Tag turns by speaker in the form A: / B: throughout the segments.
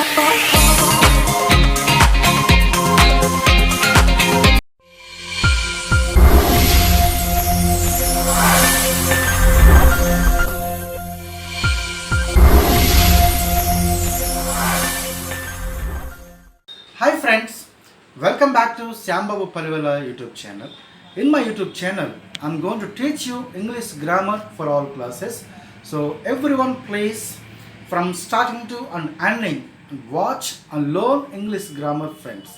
A: Hi friends, welcome back to Syambabupalivela YouTube channel. In my YouTube channel, I'm going to teach you English grammar for all classes. So everyone please from starting to and ending watch and learn English grammar friends.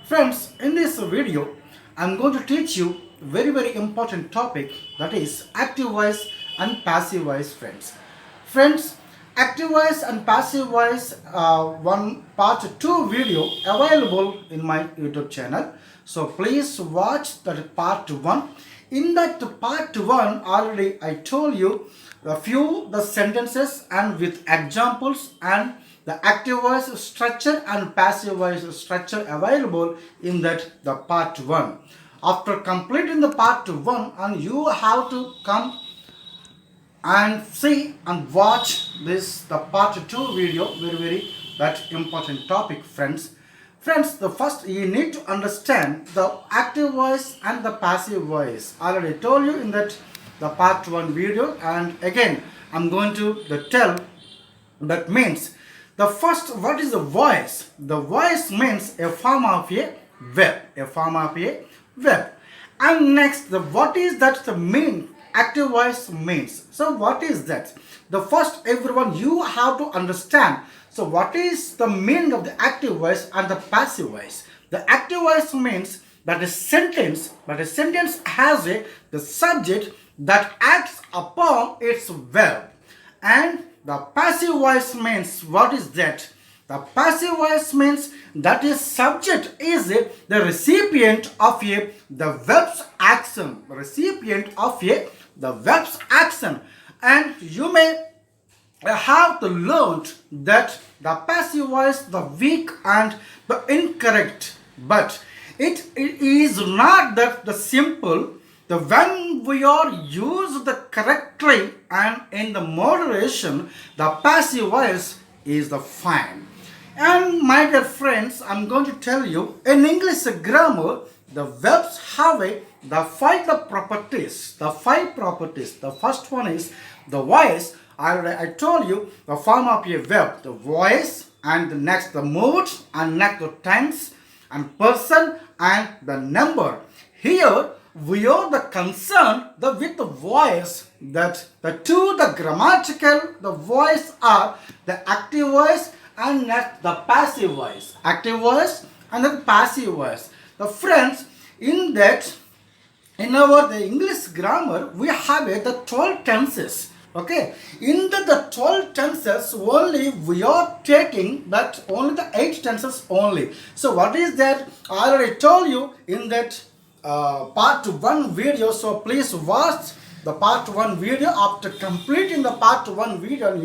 A: Friends, in this video, I'm going to teach you very important topic, that is active voice and passive voice friends. Friends, active voice and passive voice one part 2 video available in my YouTube channel. So please watch that part 1. In that part 1 already I told you a few the sentences and with examples and the active voice structure and passive voice structure available in that the part 1. After completing the part 1, and you have to come and see and watch this the part 2 video, very that important topic friends. The first you need to understand the active voice and the passive voice. I already told you in that the part 1 video, and again I'm going to tell. That means the first, what is the voice? The voice means a form of a verb, and next the what is that the mean active voice means. So what is that? The first, everyone you have to understand, so what is the meaning of the active voice and the passive voice. The active voice means that a sentence has the subject that acts upon its verb, and the passive voice means what is that? The passive voice means that is subject is the recipient of the verb's action, the verb's action, and you may have to learn that the passive voice the weak and the incorrect, but it is not that the simple. The when we are used the correctly and in the moderation, the passive voice is the fine. And my dear friends, I'm going to tell you in English grammar, the verbs have the five properties. The first one is the voice. I told you the form of a verb, the voice, and the next the mood, and next the tense, and person, and the number. Here we are the concern with the voice, that the two the grammatical the voice are the active voice and next the passive voice. Active voice and the passive voice. The friends, in that in our the English grammar we have the 12 tenses. Okay, in the 12 tenses only we are taking that only the 8 tenses only. So what is that? I already told you in that part 1 video. So please watch the part 1 video. After completing the part 1 video,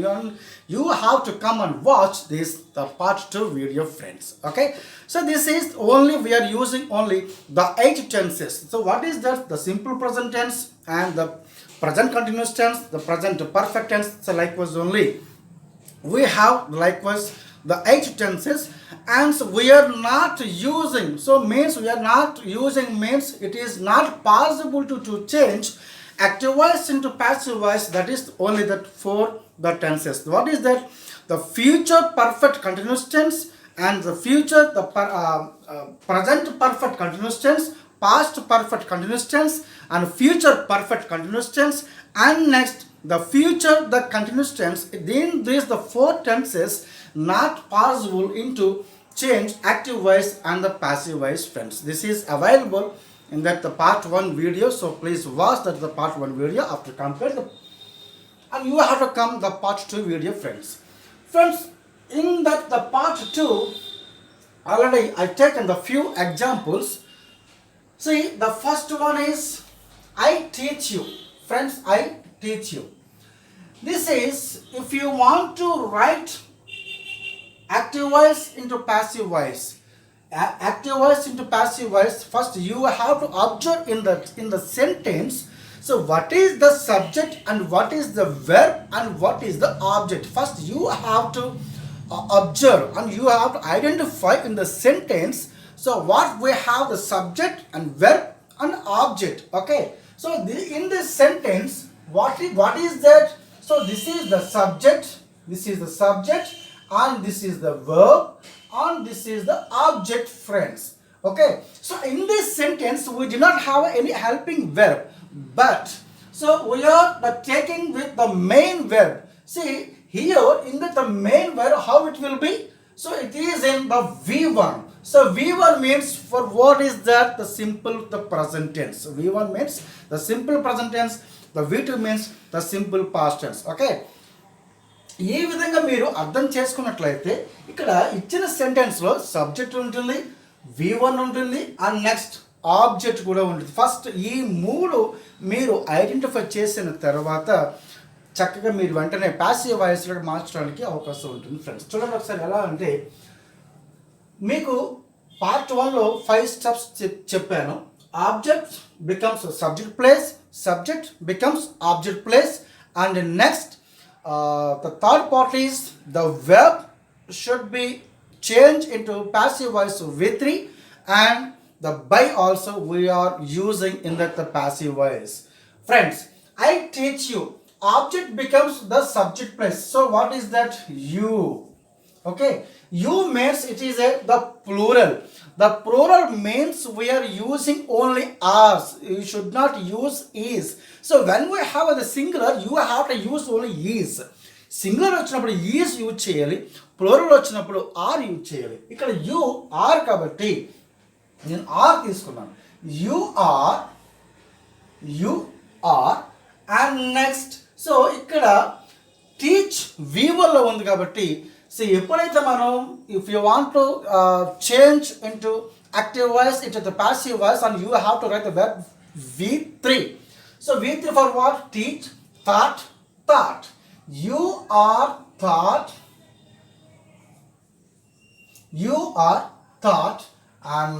A: you have to come and watch this the part 2 video friends. Okay, so this is only we are using only the 8 tenses. So what is that? The simple present tense and the present continuous tense, the present perfect tense. So likewise only we have likewise the 8 tenses, and so we are not using, so means we are not using means it is not possible to change active voice into passive voice. That is only that 4 the tenses. What is that? The future perfect continuous tense, and the future the present perfect continuous tense, past perfect continuous tense, and future perfect continuous tense, and next the future the continuous tense. Then these the 4 tenses not possible into change active voice and the passive voice friends. This is available in that the part 1 video. So please watch that the part 1 video. After complete the, and you have to come the part 2 video friends. In that the part 2 already I taken the few examples. See, the first one is I teach you. Friends, I teach you. This is if you want to write active voice into passive voice. Active voice into passive voice. First you have to observe in the sentence. So what is the subject and what is the verb and what is the object? First you have to observe and you have to identify in the sentence. So what we have the subject and verb and object. Okay. So in this sentence, what is that? So this is the subject. This is the subject, and this is the verb, and this is the object, friends. Okay. So in this sentence, we do not have any helping verb, but so we are taking with the main verb. See here in the main verb, how it will be? So it is in the V1. So V1 means for what is that? The simple, the present tense. V1 means the simple present tense. The V2 means the simple past tense. Okay. ఈ విధంగా మీరు అర్థం చేసుకున్నట్లయితే ఇక్కడ ఇచ్చిన సెంటెన్స్లో subject ఉంటుంది, V1 ఉంటుంది, and next object కూడా ఉంటుంది. ఫస్ట్ ఈ మూడు మీరు ఐడెంటిఫై చేసిన తర్వాత చక్కగా మీరు వెంటనే ప్యాసివ్ వాయిస్లో మార్చడానికి అవకాశం ఉంటుంది ఫ్రెండ్స్. చూడండి ఒకసారి ఎలా అంటే మీకు పార్ట్ 1లో 5 స్టెప్స్ చెప్పాను. Object becomes subject place, subject becomes object place, and next the third part is the verb should be changed into passive voice V3, and the by also we are using in the passive voice. Friends, I teach you object becomes the subject place. So what is that? You. Okay. You means it is the plural. The plural means we are using only us. You should not use is. So when we have the singular, you have to use only is. Singular వచ్చినప్పుడు is use చేయాలి, plural వచ్చినప్పుడు are use చేయాలి. ఇక్కడ you are కాబట్టి నేను are తీసుకున్నాను. You are and next so ఇక్కడ teach V1లో ఉంది కాబట్టి సో ఎప్పుడైతే మనం if you want to change into active voice into the passive voice and you have to write the verb V3. So V3 for what? Teach, taught. You are taught, and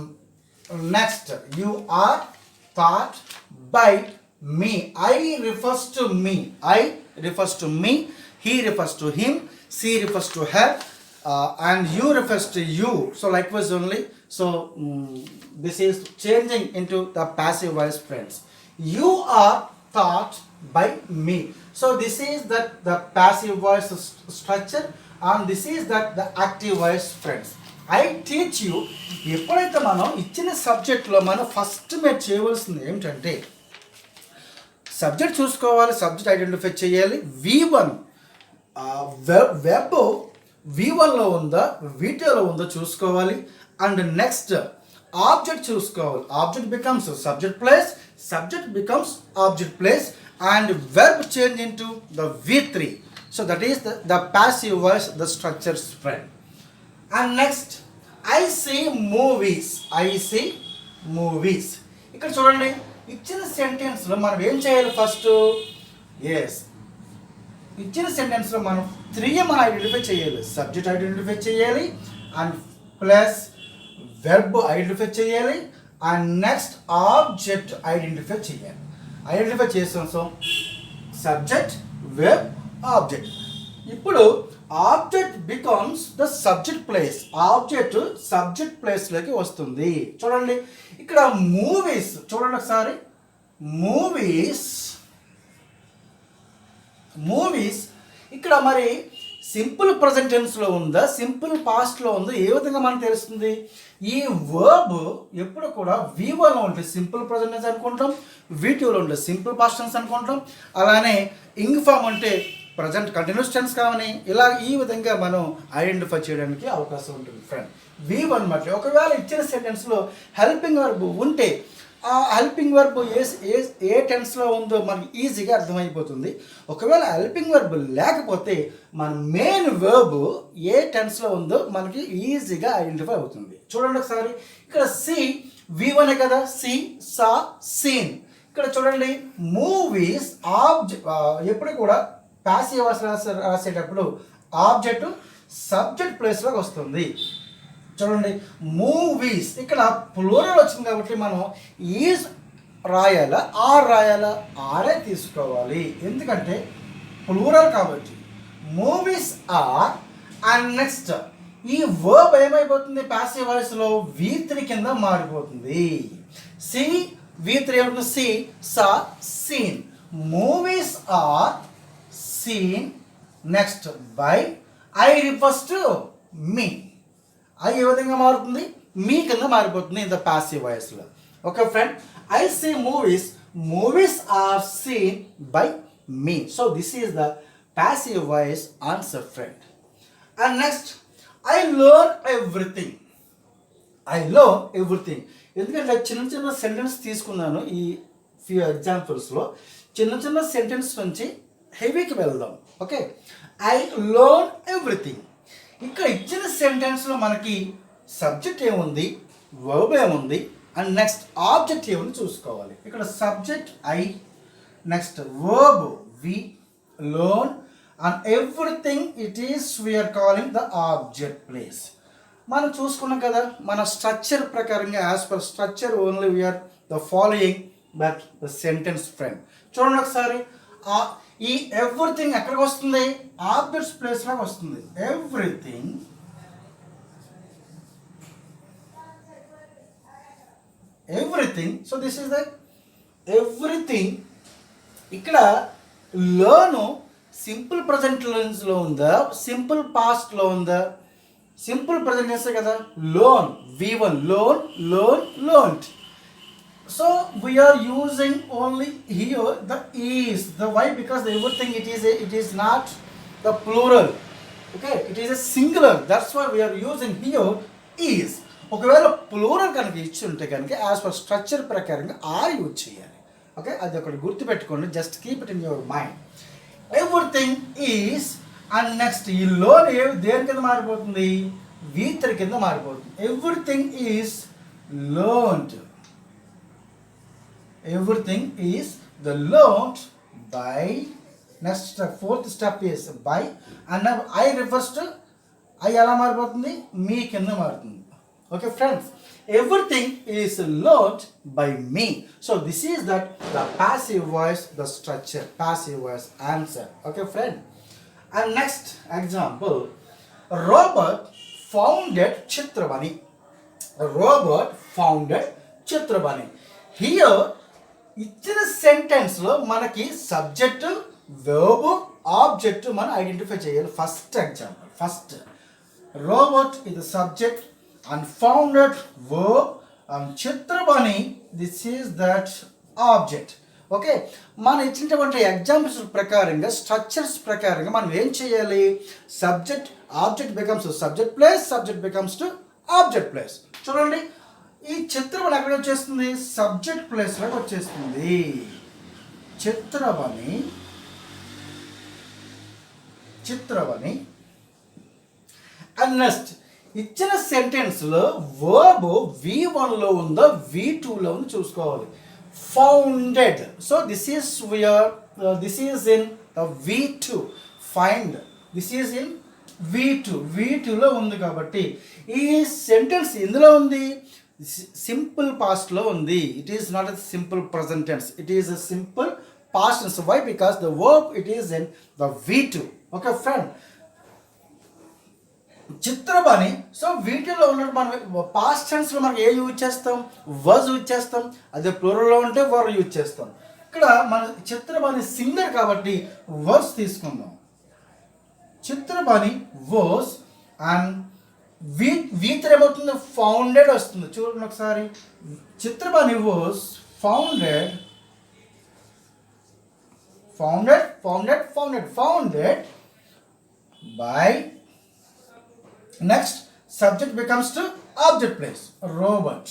A: next you are taught by me. I refers to me, he refers to him, she refers to her, and you refers to you. So likewise only. So this is changing into the passive voice, friends. You are taught by me. So this is the passive voice structure, and this is the active voice, friends. I teach you. ఎప్పుడైతే మనం ఇచ్చిన సబ్జెక్ట్లో మనం first మీరు చేయవలసింది ఏమిటంటే subject చూసుకోవాలి, subject identify చేయాలి. V1 వెబ్ V1లో ఉందా V2లో ఉందో చూసుకోవాలి, అండ్ నెక్స్ట్ ఆబ్జెక్ట్ చూసుకోవాలి. Object becomes subject plus, subject becomes object place, and verb change into the V3. So that is the passive voice, the structure spread. And next, I see movies. ఇక్కడ చూడండి ఇచ్చిన సెంటెన్స్లో మనం ఏం చేయాలి first? Yes, ఇచ్చిన సెంటెన్స్లో మనం 3 మనం ఐడెంటిఫై చేయాలి. సబ్జెక్ట్ ఐడెంటిఫై చేయాలి, అండ్ ప్లస్ వెర్బ్ ఐడెంటిఫై చేయాలి, అండ్ నెక్స్ట్ ఆబ్జెక్ట్ ఐడెంటిఫై చేయాలి. ఐడెంటిఫై చేసాం. So subject, verb, object. ఇప్పుడు object becomes the subject place. Object subject ప్లేస్లోకి వస్తుంది. చూడండి ఇక్కడ మూవీస్, చూడండి ఒకసారి. మూవీస్ ఇక్కడ మరి సింపుల్ ప్రజెంట్ టెన్స్లో ఉందా, సింపుల్ పాస్ట్లో ఉందా, ఏ విధంగా మనకు తెలుస్తుంది? ఈ వర్బ్ ఎప్పుడు కూడా V1లో ఉంటే సింపుల్ ప్రజెంట్ టెన్స్ అనుకుంటాం, V2లో ఉంటే సింపుల్ పాస్ట్ టెన్స్ అనుకుంటాం, అలానే ఇంగ్ ఫామ్ అంటే ప్రజెంట్ కంటిన్యూస్ టెన్స్ కావని, ఇలా ఈ విధంగా మనం ఐడెంటిఫై చేయడానికి అవకాశం ఉంటుంది ఫ్రెండ్. V1 మధ్య ఒకవేళ ఇచ్చిన సెంటెన్స్లో హెల్పింగ్ వర్బ్ ఉంటే ఆ హెల్పింగ్ వర్బ్ ఏ టెన్స్లో ఉందో మనకి ఈజీగా అర్థమైపోతుంది. ఒకవేళ హెల్పింగ్ వర్బ్ లేకపోతే మన మెయిన్ వర్బ్ ఏ టెన్స్లో ఉందో మనకి ఈజీగా ఐడెంటిఫై అవుతుంది. చూడండి ఒకసారి. ఇక్కడ సి V1 కదా, సి, సా, సీన్. ఇక్కడ చూడండి మూవీస్ ఎప్పుడు కూడా ప్యాసివ్ వాయిస్ రాసేటప్పుడు ఆబ్జెక్ట్ సబ్జెక్ట్ ప్లేస్లోకి వస్తుంది. చూడండి మూవీస్ ఇక్కడ ప్లూరల్ వచ్చింది కాబట్టి మనం ఈజ్ రాయాలా, ఆర్ రాయాలా? ఆరే తీసుకోవాలి, ఎందుకంటే ప్లూరల్ కాబట్టి. మూవీస్ ఆర్ అండ్ నెక్స్ట్ ఈ వర్బ్ ఏమైపోతుంది ప్యాసివ్ వాయిస్ లో V3 కింద మారిపోతుంది. సి V3 ఏమవుతుంది? See saw seen. Movies are seen next by I refers to me. I ఏ విధంగా మారుతుంది? మీ కింద మారిపోతుంది ఇన్ ద ప్యాసివ్ వాయిస్ లో. Okay friend, I see movies, movies are seen by me. So this is the passive voice answer, friend. And next, I learn everything. I learn everything. ఎందుకంటే చిన్న చిన్న sentence తీసుకున్నాను ఈ few ఎగ్జాంపుల్స్లో. చిన్న చిన్న sentence నుంచి హెవీకి వెళ్దాం. Okay, I learn everything. ఇక్కడ ఇచ్చిన సెంటెన్స్లో మనకి సబ్జెక్ట్ ఏముంది, వర్బ్ ఏముంది, అండ్ నెక్స్ట్ ఆబ్జెక్ట్ ఏముంది చూసుకోవాలి. ఇక్కడ subject I, next verb V, learn, and everything it is we are calling the object place. మనం చూసుకున్నాం కదా మన స్ట్రక్చర్ ప్రకారంగా, as per structure only we are the following but the sentence friend. చూడండి ఒకసారి, ఈ ఎవ్రీథింగ్ ఎక్కడికి వస్తుంది? ఆబ్జెక్ట్స్ ప్లేస్ లాగా వస్తుంది. Everything, everything. So this is the everything. ఇక్కడ లర్న్ సింపుల్ ప్రజెంట్ టెన్స్లో ఉందా, సింపుల్ పాస్ట్లో ఉందా? సింపుల్ ప్రజెంట్ టెన్సే కదా. Learn V1, learn learn learned. So we are using only here the is, the why, because the everything it is not the plural. Okay, it is a singular, that's why we are using here is. ఒకవేళ plural కనుక ఇచ్చి ఉంటే కనుక as per structure ప్రకారంగా are use చేయాలి. Okay, అది ఒకటి గుర్తుపెట్టుకోండి. Just keep it in your mind. Everything is. And next ఈ లోన్ దేని కింద మారిపోతుంది? V3 కింద మారిపోతుంది. Everything is learned. Everything is the learned by. Next fourth step is by. And I refers to, I ఎలా మారిపోతుంది? మీ కింద మారుతుంది. Okay friends, everything is learned by me. So this is that the passive voice, the structure, passive voice answer. Okay friend. And next example, Robert founded Chitrabani. Robert founded Chitrabani. Here ఇచ్చిన సెంటెన్స్లో మనకి subject, verb, object మనం identify చేయాలి. First example, first robot ఇది subject, and founded verb, and Chitrabani this is that object. Okay, మనం ఇచ్చినటువంటి examples ప్రకారంగా, structures ప్రకారంగా మనం ఏం చేయాలి? Subject, object becomes subject place, subject becomes to object place. చూడండి, ఈ చిత్రబని ఎక్కడ వచ్చేస్తుంది? సబ్జెక్ట్ ప్లేస్లోకి వచ్చేస్తుంది. చిత్రబని, చిత్రబని. అండ్ నెక్స్ట్ ఇచ్చిన సెంటెన్స్లో వర్బ్ V1లో ఉందో V2లో ఉందో చూసుకోవాలి. Founded. So this is this is in V2. Find, this is in V2లో ఉంది. కాబట్టి ఈ సెంటెన్స్ ఎందులో ఉంది? సింపుల్ పాస్ట్లో ఉంది. It is not a simple present tense, it is a simple past tense. Why? Because the verb it is in the V2. Okay friend, Chitrabani. So వీటిలో ఉన్నట్టు మనం పాస్ట్ టెన్స్లో మనం ఏ యూజ్ చేస్తాం? వర్స్ యూజ్ చేస్తాం. అదే ప్లూరల్లో ఉంటే వర్ యూజ్ చేస్తాం. ఇక్కడ మన చిత్రబని సింగర్ కాబట్టి వర్స్ తీసుకుందాం. చిత్రబని వర్స్. అండ్ V3 ఏమవుతుంది? ఫౌండెడ్ వస్తుంది. చూడండి ఒకసారి, Chitrabani was founded, founded founded founded founded by. Next, subject becomes to object place, robot.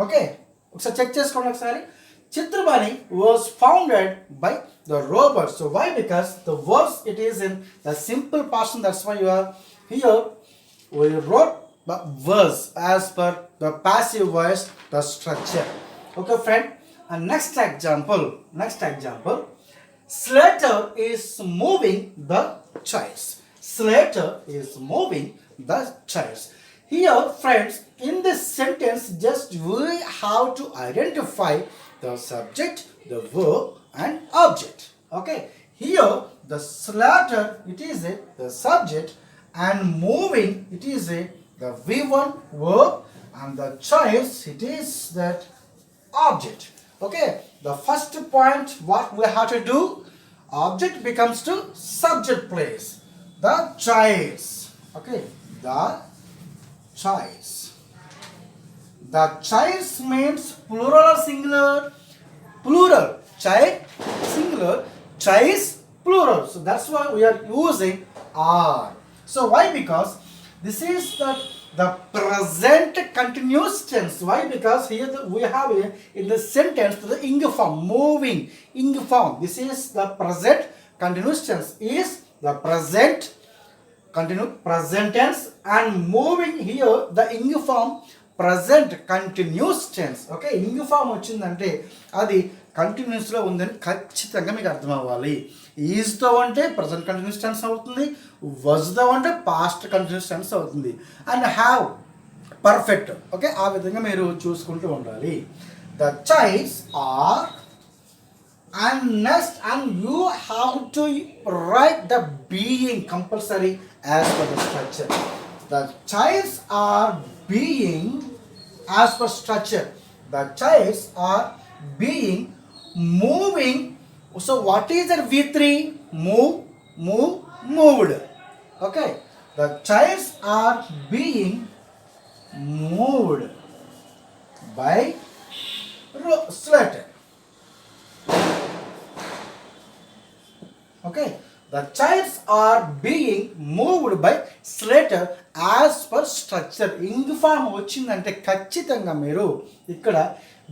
A: Okay, ఒకసారి చెక్ చేసుకోండి ఒకసారి. Chitrabani was founded by the robot. So why? Because the words it is in the simple past. That's why you are here. We wrote the verse as per the passive voice, the structure. Okay, friend. And next example. Slater is moving the chairs. Slater is moving the chairs. Here, friends, in this sentence, just we have to identify the subject, the verb, and object. Okay, here the slatter it is the subject and moving it is the V1 verb and the choice it is that object. Okay, the first point what we have to do, object becomes to subject place, the choice. Okay, the choice. The choice means plural or singular? Plural. Child singular, choice plural. So that's why we are using are. So why? Because this is the present continuous tense. Why? Because here we have in the sentence the ing form, moving ing form. This is the present continuous tense, is the present present tense, and moving here the ing form present continuous tense. ఓకే, ing form వచ్చిందంటే అది కంటిన్యూస్లో ఉందని ఖచ్చితంగా మీకు అర్థం అవ్వాలి. ఈజ్తో అంటే present continuous tense అవుతుంది, వజ్తో అంటే పాస్ట్ కంటిన్యూస్ టెన్స్ అవుతుంది, అండ్ హ్యావ్ పర్ఫెక్ట్. ఓకే, ఆ విధంగా మీరు చూసుకుంటూ ఉండాలి. The childs are and next, and you have to write the being compulsory as per the structure. The childs are being as per structure. The childs are being moving. So what is that V3? Move, moved. Okay, the childs are being moved by slated. Okay, the childs are being moved by slater as per structure. Ing form వచ్చిందంటే ఖచ్చితంగా మీరు ఇక్కడ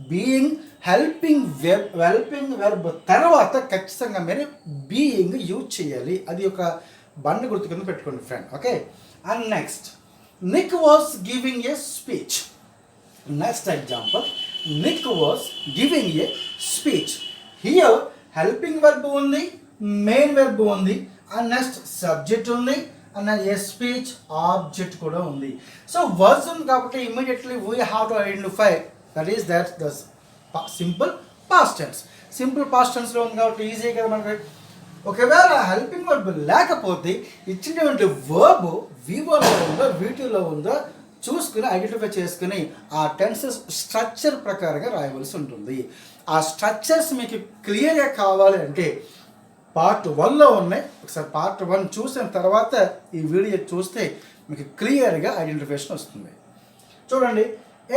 A: being helping verb తర్వాత ఖచ్చితంగా మీరు being use చేయాలి. అది ఒక బండ గుర్తు కింద పెట్టుకోండి friend. Okay, and next, Nick was giving a speech. Next example, Nick was giving a speech. Here helping verb ఉంది, మెయిన్ వెర్బ్ ఉంది, అండ్ నెక్స్ట్ సబ్జెక్ట్ ఉంది, అండ్ ఏ స్పీచ్ ఆబ్జెక్ట్ కూడా ఉంది. సో వర్డ్స్ ఉంది కాబట్టి immediately we have to identify that is that the simple past tense. Simple past టెన్స్లో ఉంది కాబట్టి ఈజీ కదా మనకి. ఒకవేళ హెల్పింగ్ వర్బ్ లేకపోతే ఇచ్చినటువంటి వర్బ్ V1లో ఉందో V2లో ఉందో చూసుకుని ఐడెంటిఫై చేసుకుని ఆ టెన్సెస్ స్ట్రక్చర్ ప్రకారంగా రాయవలసి ఉంటుంది. ఆ స్ట్రక్చర్స్ మీకు క్లియర్గా కావాలి అంటే పార్ట్ 1లో ఉన్నాయి. ఒకసారి పార్ట్ 1 చూసిన తర్వాత ఈ వీడియో చూస్తే మీకు క్లియర్గా ఐడెంటిఫికేషన్ వస్తుంది. చూడండి,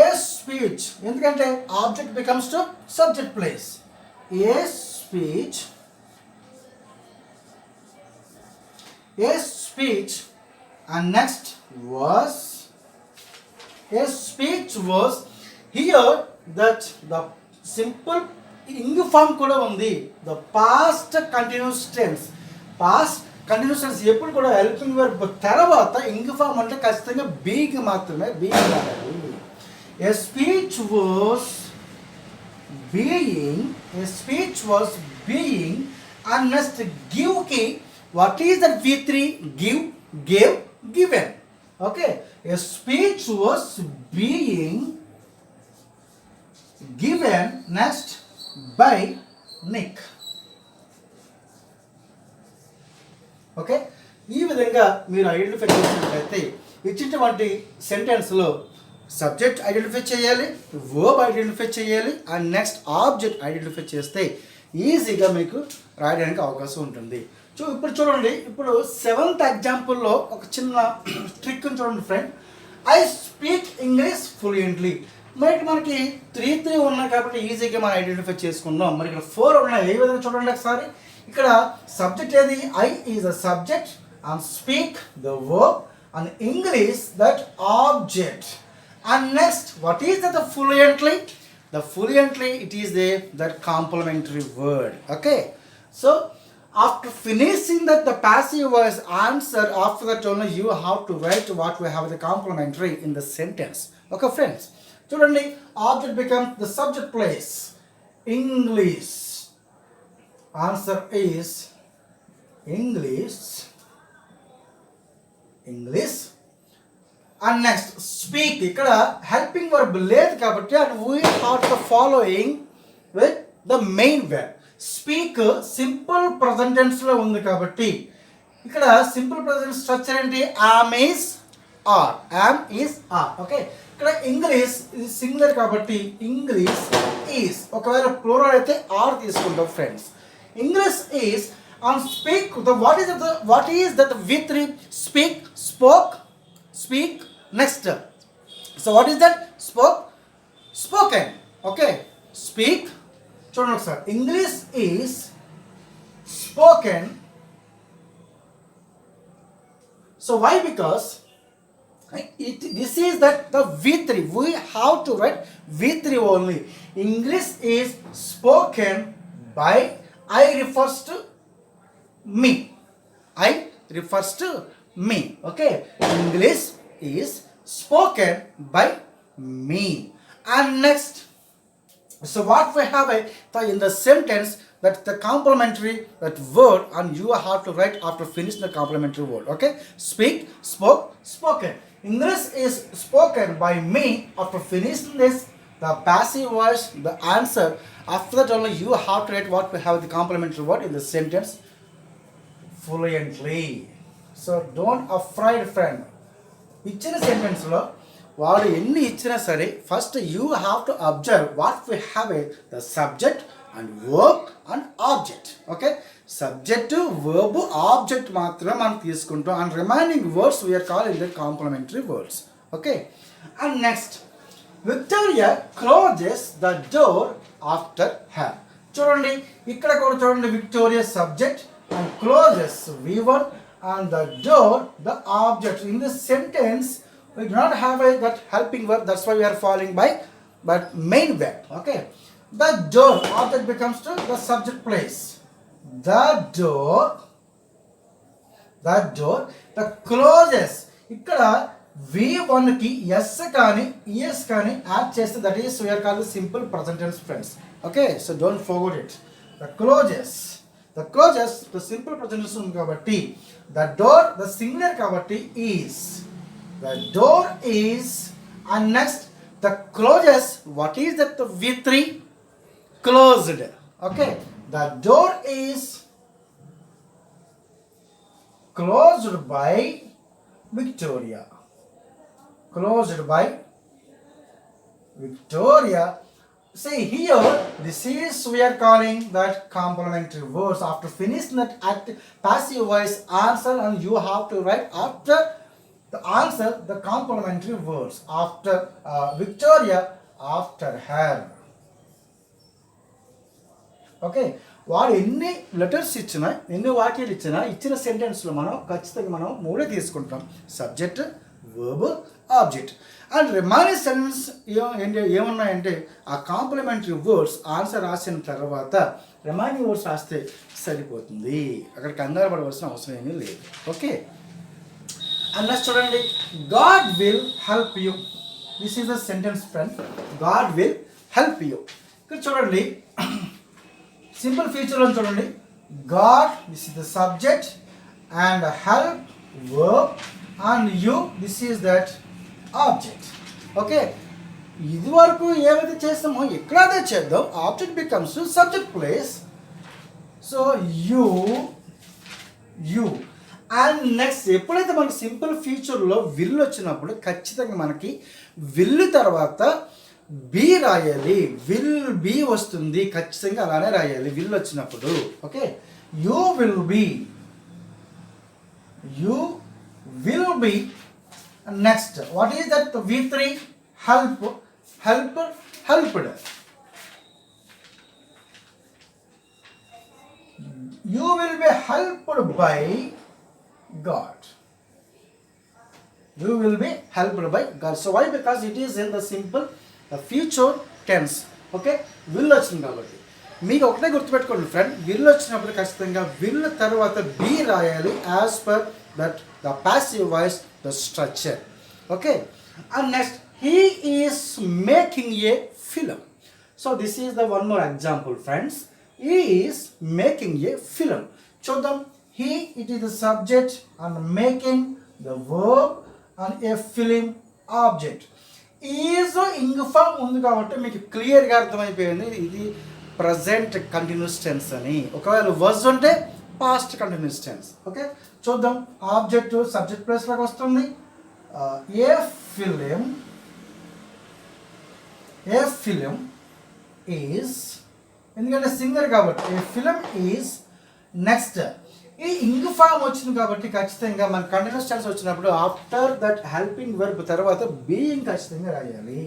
A: ఏ స్పీచ్, ఎందుకంటే object becomes to subject plus. A speech and next was, a speech was. Here that the simple ing form కూడా ఉంది, the past continuous tense. Past continuous tense ఎప్పుడు కూడా హెల్పింగ్ వర్బ్ తర్వాత ఇంగ్ ఫామ్ అంటే ఖచ్చితంగా బీకి మాత్రమే, బీయింగ్ రావాలి. A speech was being and next give కి what is that V3? Give, gave, given. Okay, a speech was being given next by Nick. ఓకే, ఈ విధంగా మీరు ఐడెంటిఫై చేసినట్లయితే ఇచ్చినటువంటి సెంటెన్స్లో సబ్జెక్ట్ ఐడెంటిఫై చేయాలి, వర్బ్ ఐడెంటిఫై చేయాలి, అండ్ నెక్స్ట్ ఆబ్జెక్ట్ ఐడెంటిఫై చేస్తే ఈజీగా మీకు రాయడానికి అవకాశం ఉంటుంది. ఇప్పుడు చూడండి, ఇప్పుడు 7th ఎగ్జాంపుల్లో ఒక చిన్న ట్రిక్ చూడండి friend. I speak English fluently. మరి మనకి 3 ఉన్నాయి కాబట్టి ఈజీగా మనం ఐడెంటిఫై చేసుకున్నాం. మరి ఇక్కడ 4 ఉన్నాయి. ఏ విధంగా చూడండి ఒకసారి. ఇక్కడ సబ్జెక్ట్ ఏది? I is a subject, and speak the verb, and English that object. And next what is the fluently? The fluently it is that complementary word. Okay, so after finishing that the passive voice answer, after that only you have to write what we have the complementary in the sentence. Okay friends, చూడండి, object becomes the subject place. English. Answer is English. And next speak. ఇక్కడ helping verb లేదు కాబట్టి and we have the following with the main verb. Speak simple present టెన్స్లో ఉంది కాబట్టి ఇక్కడ simple present structure ఏంటి? Am is are, am is are. Okay, ఇక్కడ English ఇది సింగులర్ కాబట్టి ఇంగ్లీష్ ఈస్. ఒకవేళ ప్లూరల్ అయితే ఆర్ తీసుకుంటాం friends. English is. And speak what is that V3? Speak, spoke, speak. Next, so what is that? Spoke, spoken. Okay, speak చూడండి ఒకసారి. English is spoken. So why? Because this is that the V3. We have to write V3 only. English is spoken by, I refers to me. I refers to me. Okay, English is spoken by me. And next, so what we have in the sentence, that the complementary that word, and you have to write after finish the complementary word. Okay, speak, spoke, spoken. English is spoken by me. After finishing this, the passive voice, the answer, after that only you have to write what we have the complementary word in the sentence fluently. So don't afraid friend. ఇచ్చిన సెంటెన్స్లో వాడు ఎన్ని ఇచ్చినా సరే first you have to observe what we have the subject and verb and object. Okay, subject, verb, object మాత్రమే మనం తీసుకుంటాం. And remaining words we are calling the complementary words. Okay, and next, Victoria closes the door after her. చూడండి ఇక్కడ కూడా చూడండి, Victoria subject and closes V1 and the door the object. In this sentence we do not have that helping verb, that's why we are following by but main verb. Okay, the door object becomes to the subject place. The door the closes. ఇక్కడ V1 కి S కానీ ES కానీ add చేస్తే that is we are called the simple present tense friends. Okay, so don't forget it. The closes, the simple present tense ఉంది కాబట్టి the door the singular కాబట్టి is, the door is. And next, the closes, what is that? The V3 closed. Okay, the door is closed by Victoria. Closed by Victoria. See here, this is we are calling that complementary words. After finishing that active passive voice answer, and you have to write after the answer the complementary words. After Victoria, after her. Okay, వాడు ఎన్ని letters ఇచ్చినా ఎన్ని వాక్యాలు ఇచ్చిన సెంటెన్స్లో మనం ఖచ్చితంగా మనం మూడే తీసుకుంటాం, subject, verb, object. And remaining sentence ఏమున్నాయంటే ఆ కాంప్లిమెంటరీ వర్డ్స్ ఆన్సర్ రాసిన తర్వాత రిమైనింగ్ వర్డ్స్ రాస్తే సరిపోతుంది, అక్కడ కంగారు పడవలసిన అవసరం ఏమీ లేదు. ఓకే, అండ్ నెక్స్ట్ చూడండి, God will help you. This is the sentence friend, God will help you. ఇక్కడ చూడండి సింపుల్ ఫీచర్లో చూడండి, God this is the subject and help verb and you this is that object. Okay, ఇది వరకు ఏమైతే చేస్తామో ఇక్కడ అదే చేద్దాం. Object becomes subject plus. So you and next ఎప్పుడైతే మనకి సింపుల్ ఫ్యూచర్లో విల్ వచ్చినప్పుడు ఖచ్చితంగా మనకి విల్ తర్వాత బి రాయాలి. విల్ బి వస్తుంది, ఖచ్చితంగా అలానే రాయాలి విల్ వచ్చినప్పుడు. Okay, you will be. Next what is that? V3 helped. You will be helped by God. You will be helped by God. So why? Because it is in the simple the future tense. Okay, will వచ్చింది కాబట్టి మీకు ఒకటే గుర్తుపెట్టుకోండి friend, will వచ్చినప్పుడు ఖచ్చితంగా will తర్వాత B రాయాలి as per that the passive voice the structure. Okay, and next he is making a film. So this is the one more example friends. He is making a film. చూద్దాం, he it is the subject and making the verb and a film object. Is ing form ఉంది కాబట్టి మీకు క్లియర్గా అర్థమైపోయింది ఇది present continuous tense అని. ఒకవేళ was ఉంటే పాస్ట్ కంటిన్యూస్ టెన్స్. ఓకే, చూద్దాం. ఆబ్జెక్ట్ సబ్జెక్ట్ ప్లేస్లోకి వస్తుంది. ఏ ఫిలిం ఈజ్, ఎందుకంటే సింగర్ కాబట్టి ఏ ఫిలిం ఈజ్. నెక్స్ట్ ఈ ఇంగ్ ఫామ్ వచ్చింది కాబట్టి ఖచ్చితంగా మన కంటిన్యూస్ టెన్స్ వచ్చినప్పుడు ఆఫ్టర్ దట్ హెల్పింగ్ వర్బ్ తర్వాత బీయింగ్ ఖచ్చితంగా రాయాలి.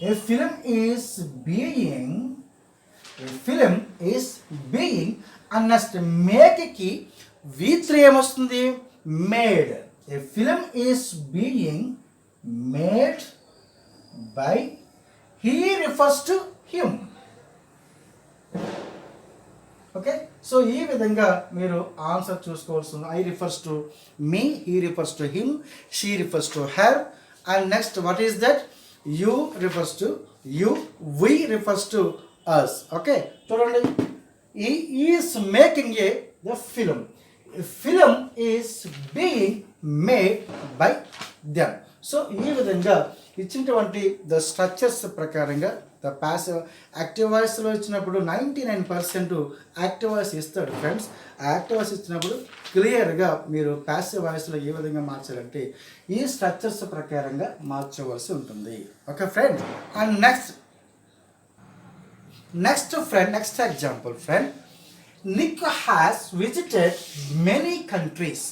A: A film is being, and next మేక్కి V3 ఏమొస్తుంది? Made. A film is being made by, he refers to him. Okay, so ఈ విధంగా మీరు ఆన్సర్ చూసుకోవాల్సింది. I refers to me, he refers to him, she refers to her, and next what is that? You refers to you, we refers to us. Okay, చూడండి. ఈ is making the film. Film is being made by them. So ఈ విధంగా ఇచ్చినటువంటి the structures ప్రకారంగా the passive active వాయిస్లో ఇచ్చినప్పుడు 99% active voice ఇస్తాడు friends. ఆ యాక్టివ్ వాయిస్ ఇచ్చినప్పుడు క్లియర్గా మీరు ప్యాసివ్ వాయిస్లో ఏ విధంగా మార్చాలంటే ఈ స్ట్రక్చర్స్ ప్రకారంగా మార్చవలసి ఉంటుంది. Okay friend. And next example friend. Nick has visited many countries.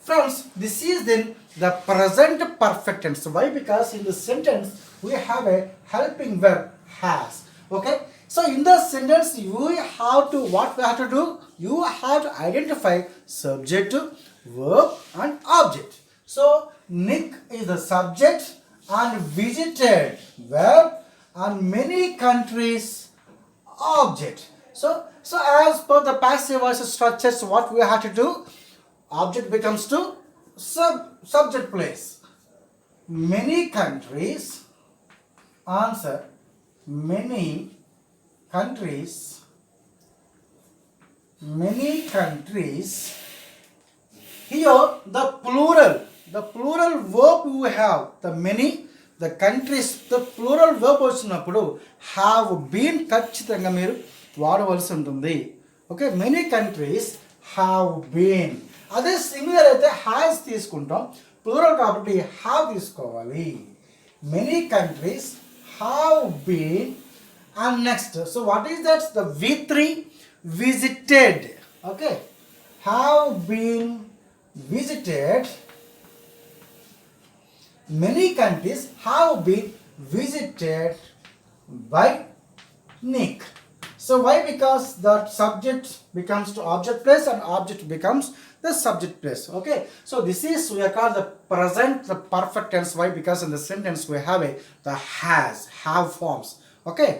A: Friends, this is then the present perfect tense. Why? Because in the sentence we have a helping verb has. Okay, so in the sentence what we have to do? You have to identify subject, verb and object. So Nick is the subject and visited verb and many countries object. So as per the passive voice structures, what we have to do? Object becomes to subject place. Many countries. Answer: many countries. Here the plural verb we have. The many, the countries, the plural verb వచ్చినప్పుడు have been ఖచ్చితంగా మీరు వాడవలసి ఉంటుంది. Okay, many countries have been. అదే singular అయితే has తీసుకుంటాం, plural కాబట్టి have తీసుకోవాలి. Many countries have been. And next, so what is that? The V3 visited. Okay, have been visited. Many countries have been visited by Nick. So why? Because the subject becomes to object place and object becomes the subject place. Okay, so this is we are called the present, the perfect tense. Why? Because in the sentence we have the have forms. Okay,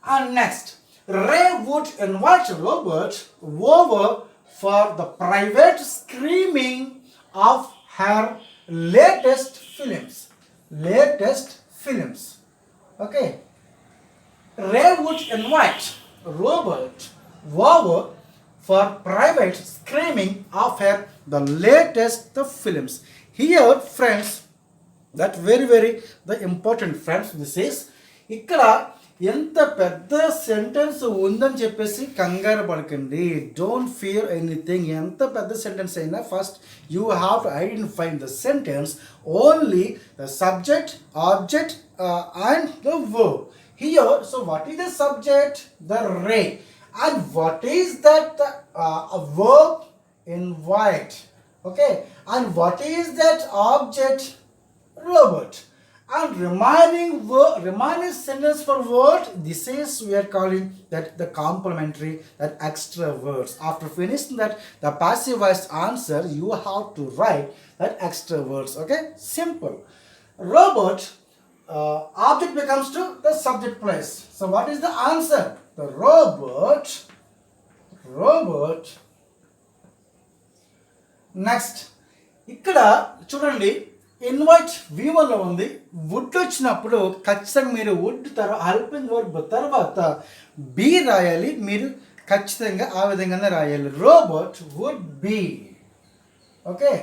A: and next, Ray would invite Robert over for the private screening of her latest films. Okay, Ray would invite Robert over for private screening of her the latest films. Here friends, that very the important friends, this is ఇక్కడ ఎంత పెద్ద sentence ఉందని చెప్పేసి కంగారు పడకండి. Don't fear anything. ఎంత పెద్ద sentence అయినా first you have to identify the sentence only the subject, object and the verb. Here, so what is the subject? The Ray. And what is that verb? Invite. Okay, and what is that object? Robert. And remaining sentence for word, this is we are calling that the complementary, that extra words. After finishing that the passive voice answer, you have to write that extra words. Okay, simple. Robert, object becomes to the subject place. So what is the answer? The Robert. Next ఇక్కడ చూడండి, invite V1లో ఉంది. Would వచ్చినప్పుడు ఖచ్చితంగా మీరు would తర్వాత helping verb తర్వాత B రాయాలి. మీరు ఖచ్చితంగా ఆ విధంగానే రాయాలి. Robot would be. Okay,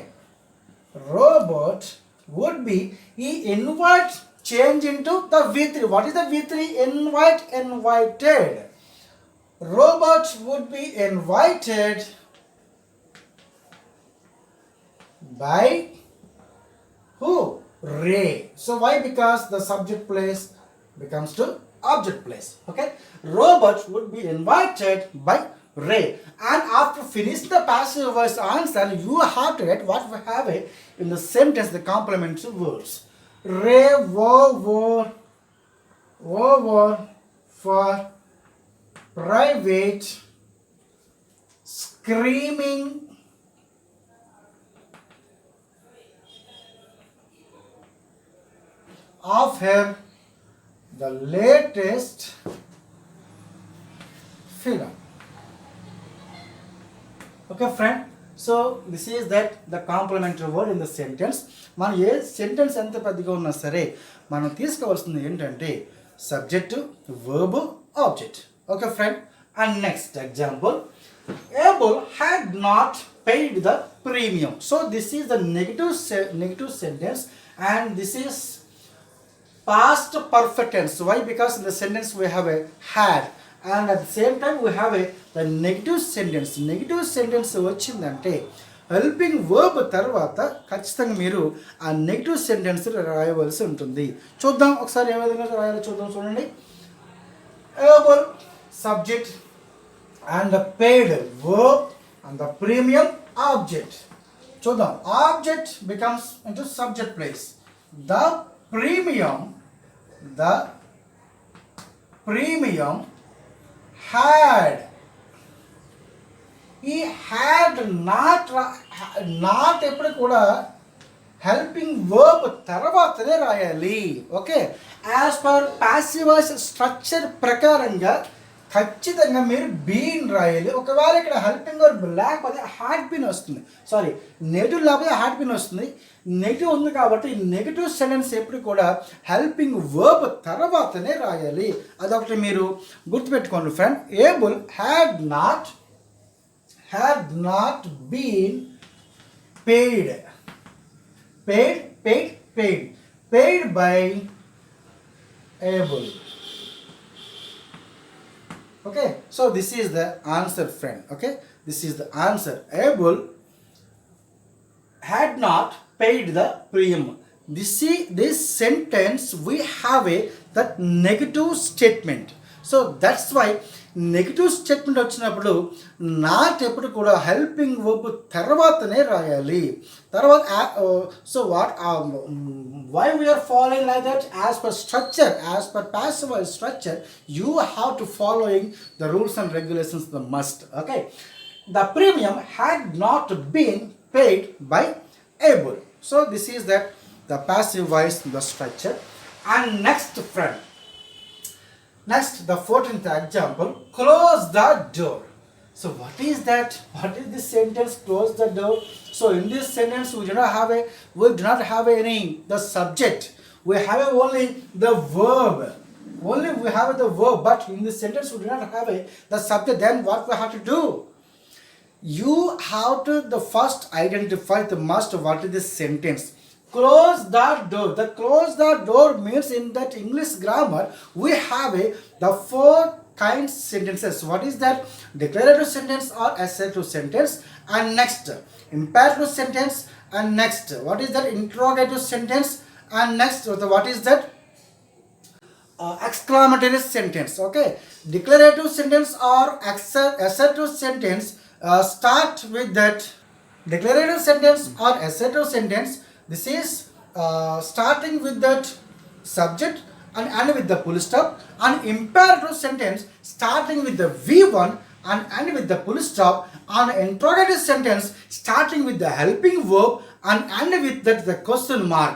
A: robot would be. ఈ invite change into the V3. What is the V3? Invite, invited. Robert would be invited by who? Ray. So why? Because the subject place becomes to object place. Okay. Robert would be invited by Ray. And after finishing the passive voice answer, you have to get what we have in the sentence, the complementary words. Ray over for private screaming of her the latest film. Okay friend, so this is that the complementary word in the sentence. మనం ఏ sentence ఎంత పెద్దగా ఉన్నా సరే మనం తీసుకోవాల్సింది ఏంటంటే subject, verb, object. Okay friend. And next example, Abel had not paid the premium. So this is the negative sentence and this is past perfect tense. Why? Because in the sentence we have a had and at the same time we have the negative sentence. Negative sentence వచ్చిందంటే helping verb తర్వాత ఖచ్చితంగా మీరు ఆ negative sentence రాయవలసి ఉంటుంది. చూద్దాం ఒకసారి ఏ విధంగా రాయాలో చూద్దాం. చూడండి, Abel subject and the paid verb and the premium object. చూద్దాం, object becomes into subject place. The premium had. He had not ఎప్పుడు కూడా హెల్పింగ్ వర్బ్ తర్వాతనే రాయాలి. Okay, as per passive voice structure ప్రకారంగా ఖచ్చితంగా మీరు బీన్ రాయాలి. ఒకవేళ ఇక్కడ హెల్పింగ్ వర్బ్ లేకపోతే హ్యాడ్ బీన్ వస్తుంది. సారీ, నెగిటివ్ లేకపోతే హ్యాడ్ బీన్ వస్తుంది. నెగిటివ్ ఉంది కాబట్టి నెగిటివ్ సెంటెన్స్ ఎప్పుడు కూడా హెల్పింగ్ వర్బ్ తర్వాతనే రాయాలి. అదొకటి మీరు గుర్తుపెట్టుకోండి friend. Able had not been paid by Abel. Okay, so this is the answer friend. Okay, this is the answer. Abel had not paid the premium. This sentence we have that negative statement. So that's why negative statement వచ్చినప్పుడు not ఎప్పుడు కూడా helping verb తర్వాతనే రాయాలి. తర్వాత so what why we are following like that as per structure, as per passive voice structure you have to following the rules and regulations the must. Okay, the premium had not been paid by Abel. So this is that the passive voice, the structure. And next friend, next the 14th example, close the door. So what is that? What is this sentence, close the door? So in this sentence we do not have any the subject. We have only the verb. Only we have the verb, but in this sentence we do not have the subject. Then what we have to do? You have to the first identify the must. What is this sentence? Close the door. The close the door means in that English grammar we have the four kinds sentences. What is that? Declarative sentence or assertive sentence, and next imperative sentence, and next what is that? Interrogative sentence, and next what is that? Exclamatory sentence. Okay, declarative sentence or assertive sentence start with that. Declarative sentence or assertive sentence, this is starting with that subject and end with the full stop. And imperative sentence starting with the V1 and end with the full stop. And interrogative sentence starting with the helping verb and end with that the question mark.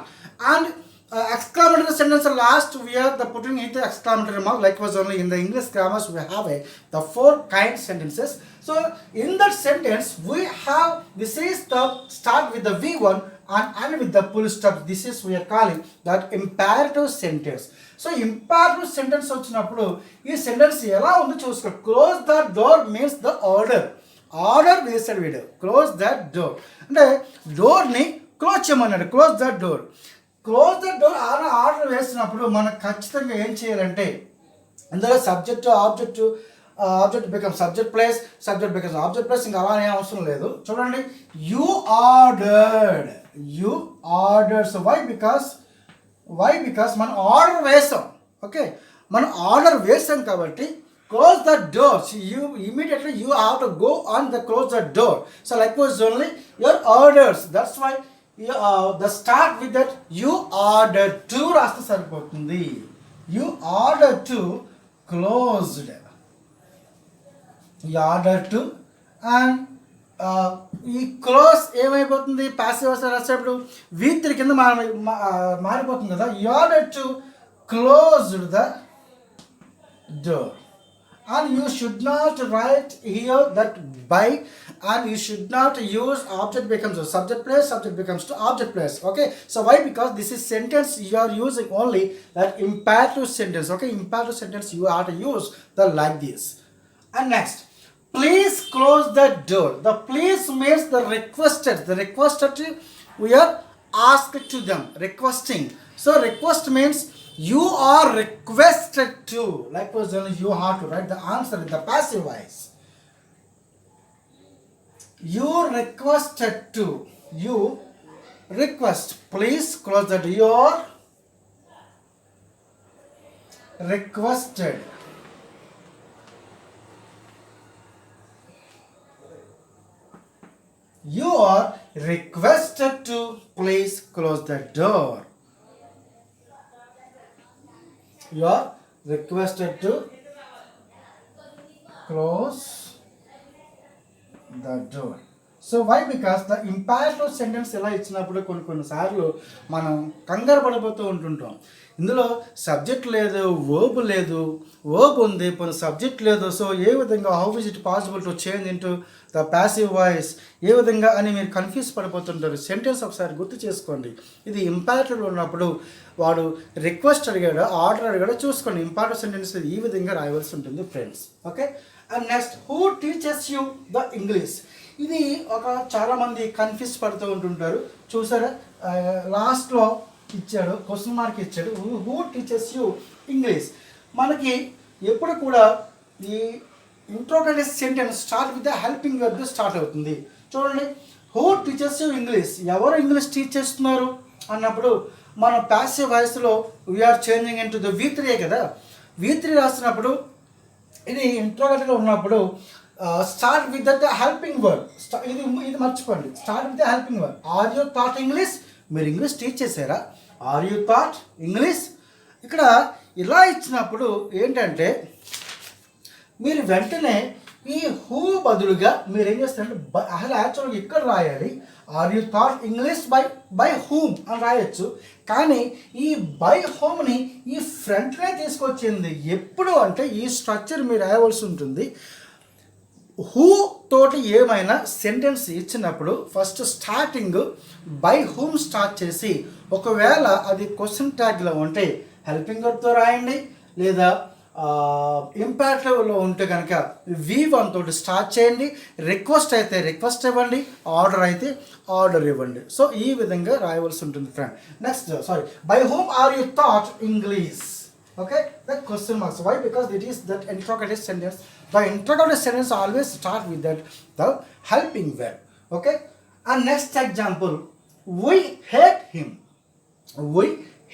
A: And exclamatory sentence last we are the putting it the exclamatory mark. Likewise only in the English grammars we have the four kind sentences. So in that sentence we have, this is the start with the V1 and end with the full stop. This is we are calling that imperative sentence. So imperative sentence వచ్చినప్పుడు ఈ sentence ఎలా ఉందో చూసుకో. Close the door means the order వేసాడు వీడు. Close the door అంటే డోర్ని close చేయమన్నాడు. Close the door. Close the door అని ఆర్డర్ వేసినప్పుడు మనం ఖచ్చితంగా ఏం చేయాలంటే ఇందులో subject object become subject place, subject becomes object place, ఇంకా అలానే అవసరం లేదు. చూడండి, you ordered. So why because మనం ఆర్డర్ వేసాం. ఓకే, మనం ఆర్డర్ వేసాం కాబట్టి close the door. So you immediately you have to go on the close the door. So likewise only your orders. That's why the start with that you order to రాస్తే సరిపోతుంది. You order to closed. You order to and ఈ close ఏమైపోతుంది, passive voice రాసేటప్పుడు V3 కింద మారిపోతుంది కదా. You order to closed the door. And you should not write here that by, and you should not use object becomes a subject place, subject becomes to object place. Okay, so why? Because this is sentence you are using only that imperative sentence. Okay, imperative sentence you have to use the like this. And next, please close the door. The please means the requested we are asked to them, requesting. So request means you are requested to. Likewise, you have to write the answer in the passive voice. You requested to. You request. Please close the door. Requested. You are requested to please close the door. You are requested to close the door. So why? Because the imperative sentence ఎలా ఇచ్చినప్పుడు కొన్నిసార్లు మనం కంగారు పడిపోతూ ఉంటుంటాం. ఇందులో subject లేదు, verb లేదు, verb ఉంది, సబ్జెక్ట్ లేదు. సో ఏ విధంగా how is it possible to change into the passive voice, ఏ విధంగా అని మీరు కన్ఫ్యూజ్ పడిపోతుంటారు. సెంటెన్స్ ఒకసారి గుర్తు చేసుకోండి. ఇది ఇంపార్టెంట్ ఉన్నప్పుడు వాడు రిక్వెస్ట్ అడిగాడు, ఆర్డర్ అడిగాడు, చూసుకోండి. ఇంపార్టెంట్ సెంటెన్స్ ఈ విధంగా రాయవలసి ఉంటుంది friends. Okay, and next, who teachers you the English. ఇది చాలామంది కన్ఫ్యూజ్ పడుతూ ఉంటుంటారు. చూసారా, లాస్ట్లో ఇచ్చాడు, క్వశ్చన్ మార్క్ ఇచ్చాడు, హూ టీచర్స్ యూ ఇంగ్లీష్. మనకి ఎప్పుడు కూడా ఈ interrogative sentence start with the helping verb start అవుతుంది. చూడండి, హూ టీచర్స్ యూ ఇంగ్లీష్, ఎవరు ఇంగ్లీష్ టీచ్ చేస్తున్నారు అన్నప్పుడు మనం ప్యాసివ్ వాయిస్లో we are changing into the V3 కదా. V3 రాసినప్పుడు ఇది ఇంట్రోగేటివ్లో ఉన్నప్పుడు start with the helping verb. ఇది మర్చిపోండి, start with the helping verb. Are you taught English, మీరు ఇంగ్లీష్ టీచ్ చేశారా? Are you taught English. ఇక్కడ ఇలా ఇచ్చినప్పుడు ఏంటంటే మీరు వెంటనే ఈ హూ బదులుగా మీరు ఏం చేస్తారంటే అసలు యాక్చువల్గా ఇక్కడ రాయాలి are you taught English by whom అని రాయొచ్చు. కానీ ఈ బై హోమ్ని ఈ ఫ్రంట్నే తీసుకొచ్చింది. ఎప్పుడు అంటే ఈ స్ట్రక్చర్ మీరు రాయవలసి ఉంటుంది. హూ తోటి ఏమైనా సెంటెన్స్ ఇచ్చినప్పుడు first starting by whom start చేసి, ఒకవేళ అది క్వశ్చన్ ట్యాగ్లో ఉంటే హెల్పింగ్ వర్బ్తో రాయండి, లేదా ఇంపారేటివ్లో ఉంటే కనుక V1 తోటి స్టార్ట్ చేయండి. రిక్వెస్ట్ అయితే రిక్వెస్ట్ ఇవ్వండి, ఆర్డర్ అయితే ఆర్డర్ ఇవ్వండి. సో ఈ విధంగా రాయవలసి ఉంటుంది friend. Next, by whom are you taught English. Okay, that question marks. Why? Because it is that interrogative sentence. The interrogative sentence always start with that the helping verb. Okay, and next example, we hate him. We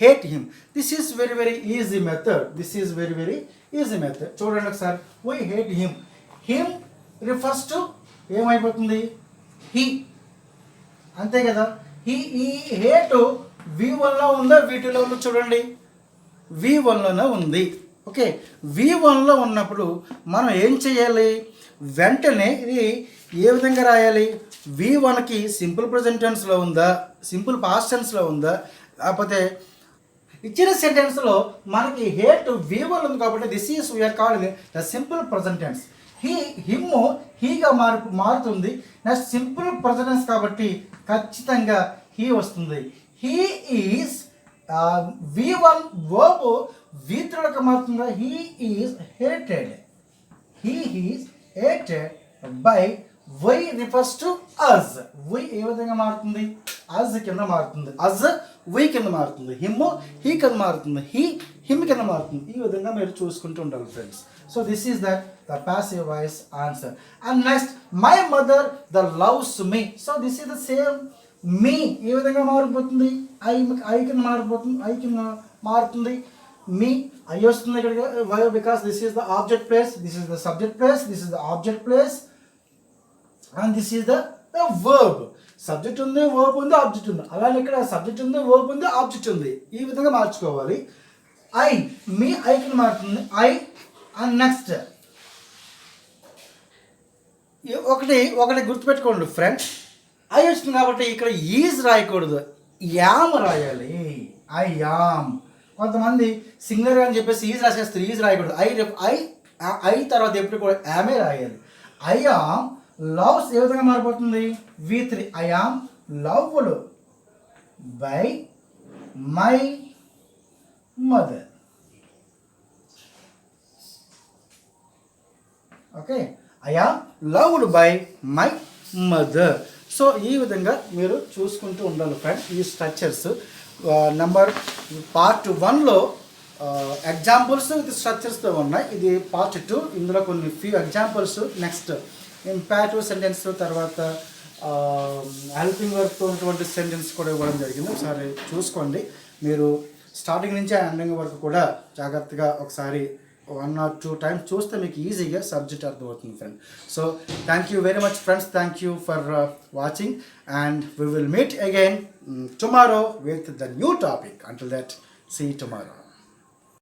A: hate him. This is very easy method. Easy method. చూడండి sir, we hate him. Him refers to ఏమైపోతుంది, he. అంతే కదా. ఈ hate V1లో ఉందా V2లో ఉందో చూడండి, V1లోనే ఉంది. Okay, V1లో ఉన్నప్పుడు మనం ఏం చేయాలి, వెంటనే ఇది ఏ విధంగా రాయాలి, V1కి సింపుల్ ప్రెజెంట్ టెన్స్లో ఉందా, సింపుల్ పాస్ట్ టెన్స్లో ఉందా, లేకపోతే ఇచ్చిన సెంటెన్స్లో మనకి హేట్ V1 ఉంది కాబట్టి this is we are called the simple present tense. Him హీగా మారుతుంది. నెక్స్ట్ సింపుల్ ప్రెజెంట్ టెన్స్ కాబట్టి ఖచ్చితంగా హీ వస్తుంది. హీ ఈజ్ V1 వర్బ్ V3లోకి మారుతుందా, he is hated. He is hated by we refers to us. We ఏ విధంగా మారుతుంది, అజ్ కింద మారుతుంది, అజ్ వీ కింద మారుతుంది, హిమ్ హీ కింద మారుతుంది, హీ హిమ్ కింద మారుతుంది. ఈ విధంగా మీరు చూసుకుంటూ ఉండాలి friends. So this is that the passive voice answer. And next, my mother the loves me. So this is the same me. ఈ విధంగా మారిపోతుంది, ఐ కింద మారిపోతుంది, ఐ కింద మారుతుంది, మీ ఐ వస్తుంది ఇక్కడికి. Why? Because this is the object place, this is the subject place, this is the object place and this is the verb. Subject ఉంది, వర్బ్ ఉంది, ఆబ్జెక్ట్ ఉంది. అలానే ఇక్కడ సబ్జెక్ట్ ఉంది, వర్బ్ ఉంది, ఆబ్జెక్ట్ ఉంది. ఈ విధంగా మార్చుకోవాలి. ఐ, మీ ఐ కింద మారుతుంది, ఐ. అండ్ నెక్స్ట్ ఒకటి గుర్తుపెట్టుకోండి ఫ్రెండ్స్, ఐ వచ్చింది కాబట్టి ఇక్కడ ఈజ్ రాయకూడదు, యామ్ రాయాలి. I am. కొంతమంది సింగులర్ అని చెప్పేసి ఈజ్ రాసేస్తారు, ఈజ్ రాయకూడదు. ఐ తర్వాత ఎప్పుడు కూడా యామే రాయాలి. ఐ యామ్ లవ్స్ ఏ విధంగా మారిపోతుంది, V3. I am loved by my mother. Okay, I am loved by my mother. So ఈ విధంగా మీరు చూసుకుంటూ ఉండాలి ఫ్రెండ్స్ ఈ స్ట్రక్చర్స్. పార్ట్ 1లో ఎగ్జాంపుల్స్ విత్ స్ట్రక్చర్స్తో ఉన్నాయి. ఇది పార్ట్ 2. ఇందులో కొన్ని few examples, next imperative sentence, తర్వాత హెల్పింగ్ వర్క్తో ఉన్నటువంటి సెంటెన్స్ కూడా ఇవ్వడం జరిగింది. ఒకసారి చూసుకోండి. మీరు స్టార్టింగ్ నుంచి ఎండింగ్ వరకు కూడా జాగ్రత్తగా ఒకసారి 1 or 2 times చూస్తే మీకు ఈజీగా సబ్జెక్ట్ అర్థమవుతుంది friend. So thank you very much friends. Thank you for watching and we will meet again tomorrow with the new topic. Until that, see you tomorrow.